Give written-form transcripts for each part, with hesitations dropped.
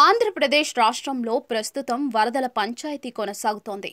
ఆంధ్రప్రదేశ్ రాష్ట్రంలో ప్రస్తుతం వరదల పంచాయతీ కొనసాగుతోంది.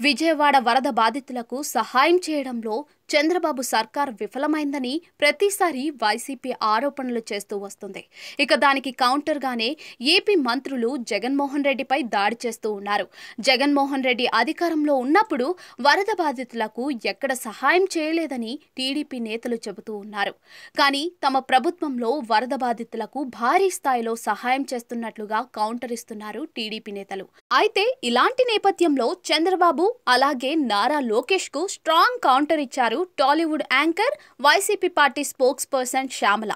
విజయవాడ వరద బాధితులకు సహాయం చేయడంలో చంద్రబాబు సర్కార్ విఫలమైందని ప్రతిసారి వైసీపీ ఆరోపణలు చేస్తూ వస్తుంది. ఇక దానికి కౌంటర్ గానే ఏపీ మంత్రులు జగన్మోహన్ రెడ్డిపై దాడి చేస్తూ ఉన్నారు. జగన్మోహన్ రెడ్డి అధికారంలో ఉన్నప్పుడు వరద బాధితులకు ఎక్కడ సహాయం చేయలేదని టీడీపీ నేతలు చెబుతూ ఉన్నారు. కానీ తమ ప్రభుత్వంలో వరద బాధితులకు భారీ స్థాయిలో సహాయం చేస్తున్నట్లుగా కౌంటర్ ఇస్తున్నారు టీడీపీ నేతలు. అయితే ఇలాంటి నేపథ్యంలో చంద్రబాబు అలాగే నారా లోకేష్ కు స్ట్రాంగ్ కౌంటర్ ఇచ్చారు Tollywood anchor, YCP party spokes person Shyamala.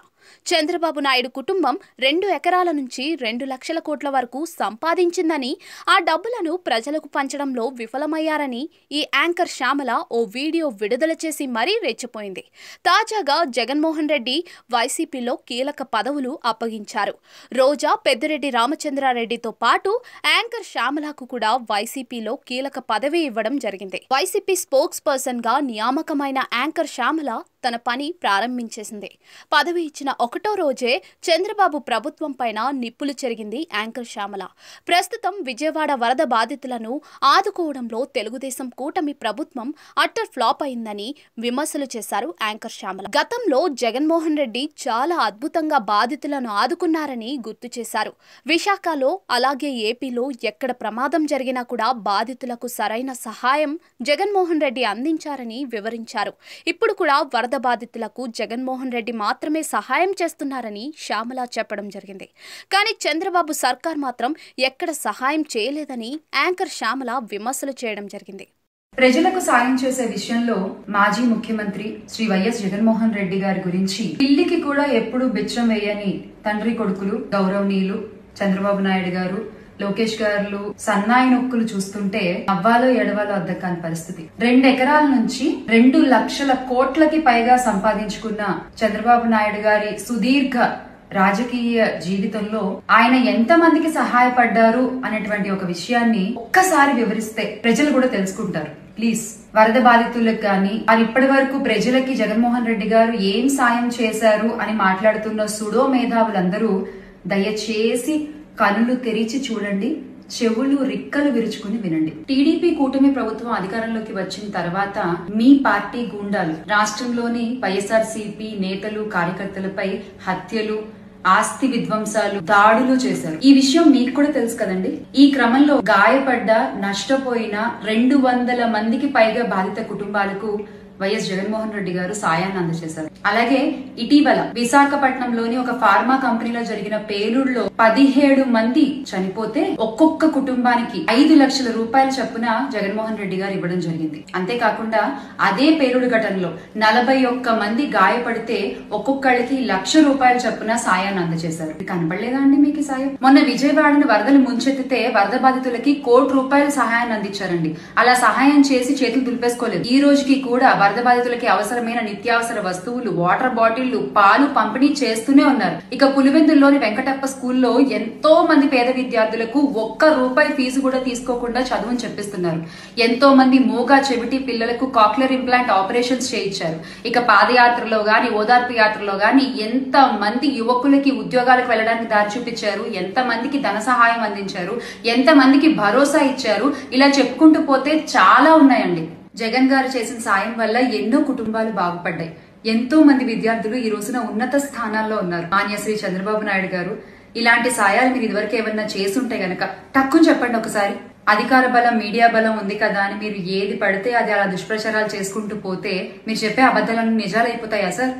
Chandrababu Naidu కుటుంబం 2 ఎకరాల నుంచి 2 లక్షల కోట్ల వరకు సంపాదించిందని, ఆ డబ్బులను ప్రజలకు పంచడంలో విఫలమయ్యారని ఈ యాంకర్ శ్యామల ఓ వీడియో విడుదల చేసి మరీ రెచ్చిపోయింది. తాజాగా జగన్మోహన్ రెడ్డి వైసీపీలో కీలక పదవులు అప్పగించారు. రోజా, పెద్దిరెడ్డి రామచంద్రారెడ్డితో పాటు యాంకర్ శ్యామలకు కూడా వైసీపీలో కీలక పదవి ఇవ్వడం జరిగింది. వైసీపీ స్పోక్స్ పర్సన్ గా నియామకమైన యాంకర్ శ్యామల తన పని ప్రారంభించేసింది. పదవి ఇచ్చిన 1వ రోజే చంద్రబాబు ప్రభుత్వం పైన నిప్పులు చెరిగింది యాంకర్ శ్యామల. ప్రస్తుతం విజయవాడ వరద బాధితులను ఆదుకోవడంలో తెలుగుదేశం కూటమి ప్రభుత్వం అట్టర్ ఫ్లాప్ అయిందని విమర్శలు చేశారు యాంకర్ శ్యామల. గతంలో జగన్మోహన్ రెడ్డి చాలా అద్భుతంగా బాధితులను ఆదుకున్నారని గుర్తు చేశారు. విశాఖలో అలాగే ఏపీలో ఎక్కడ ప్రమాదం జరిగినా కూడా బాధితులకు సరైన సహాయం జగన్మోహన్ రెడ్డి అందించారని వివరించారు. ఇప్పుడు కూడా వరద బాధితులకు జగన్మోహన్ రెడ్డి మాత్రమే సహాయం చేస్తున్నారని శ్యామల చెప్పడం జరిగింది. కానీ చంద్రబాబు సర్కార్ మాత్రం ఎక్కడ సహాయం చేయలేదని యాంకర్ శ్యామల విమర్శలు చేయడం జరిగింది. ప్రజలకు సాయం చేసే విషయంలో మాజీ ముఖ్యమంత్రి శ్రీ వైఎస్ జగన్మోహన్ రెడ్డి గారి గురించి పిల్లికి కూడా ఎప్పుడూ బిచ్చం వేయని తండ్రి కొడుకులు గౌరవనీయులు చంద్రబాబు నాయుడు గారు, లోకేష్ గారు సన్నాయి నొక్కులు చూస్తుంటే అవ్వాలో ఎడవాలో అర్థం కాని పరిస్థితి. 2 ఎకరాల నుంచి 2 లక్షల కోట్లకి పైగా సంపాదించుకున్న చంద్రబాబు నాయుడు గారి సుదీర్ఘ రాజకీయ జీవితంలో ఆయన ఎంత మందికి సహాయపడ్డారు అనేటువంటి ఒక విషయాన్ని ఒక్కసారి వివరిస్తే ప్రజలు కూడా తెలుసుకుంటారు. ప్లీజ్, వరద బాధితులకు కానీ వారు ఇప్పటి వరకు ప్రజలకి జగన్మోహన్ రెడ్డి గారు ఏం సాయం చేశారు అని మాట్లాడుతున్న సుడో మేధావులందరూ దయచేసి కనులు తెరిచి చూడండి, చెవులు రిక్కలు విరుచుకుని వినండి. టీడీపీ కూటమి ప్రభుత్వం అధికారంలోకి వచ్చిన తర్వాత మీ పార్టీ గూండాలు రాష్ట్రంలోని వైఎస్ఆర్సీపీ నేతలు, కార్యకర్తలపై హత్యలు, ఆస్తి విధ్వంసాలు, దాడులు చేశారు. ఈ విషయం మీకు కూడా తెలుసు కదండి. ఈ క్రమంలో గాయపడ్డ, నష్టపోయిన 200 మందికి పైగా బాధిత కుటుంబాలకు వైఎస్ జగన్మోహన్ రెడ్డి గారు సాయాన్ని అందజేశారు. అలాగే ఇటీవల విశాఖపట్నంలోని ఒక ఫార్మా కంపెనీలో జరిగిన పేలుడులో 17 మంది చనిపోతే ఒక్కొక్క కుటుంబానికి 5 లక్షల రూపాయల చొప్పున జగన్మోహన్ రెడ్డి గారు ఇవ్వడం జరిగింది. అంతేకాకుండా అదే పేలుడు ఘటనలో 41 మంది గాయపడితే ఒక్కొక్కళ్ళకి 1 లక్ష రూపాయల చొప్పున సాయాన్ని అందజేశారు. కనబడలేదా అండి మీకు సాయం? మొన్న విజయవాడను వరదలు ముంచెత్తితే వరద బాధితులకి 1 కోటి రూపాయల సహాయాన్ని అందించారండి. అలా సహాయం చేసి చేతులు దులిపేసుకోలేదు. ఈ రోజుకి కూడా వరద బాధితులకి అవసరమైన నిత్యావసర వస్తువులు, వాటర్ బాటిళ్లు, పాలు పంపిణీ చేస్తూనే ఉన్నారు. ఇక పులివెందుల్లోని వెంకటప్ప స్కూల్లో ఎంతో మంది పేద విద్యార్థులకు 1 రూపాయి ఫీజు కూడా తీసుకోకుండా చదువుని చెప్పిస్తున్నారు. ఎంతో మంది మూగా చెవిటి పిల్లలకు కాక్లియర్ ఇంప్లాంట్ ఆపరేషన్స్ చేయించారు. ఇక పాదయాత్రలో గాని, ఓదార్పు యాత్రలో గాని ఎంత మంది యువకులకి ఉద్యోగాలకు వెళ్ళడానికి దారి చూపించారు, ఎంత మందికి ధన సహాయం అందించారు, ఎంత మందికి భరోసా ఇచ్చారు. ఇలా చెప్పుకుంటూ పోతే చాలా ఉన్నాయండి. జగన్ గారు చేసిన సాయం వల్ల ఎన్నో కుటుంబాలు బాగుపడ్డాయి. ఎంతో మంది విద్యార్థులు ఈ రోజున ఉన్నత స్థానాల్లో ఉన్నారు. మాన్యశ్రీ చంద్రబాబు నాయుడు గారు ఇలాంటి సాయాలు మీరు ఇదివరకు ఏమన్నా చేసుంటే గనక టక్కుని చెప్పండి ఒకసారి. అధికార బలం, మీడియా బలం ఉంది కదా అని మీరు ఏది పడితే అది అలా దుష్ప్రచారాలు చేసుకుంటూ పోతే మీరు చెప్పే అబద్ధాలను నిజాలు అయిపోతాయా సార్?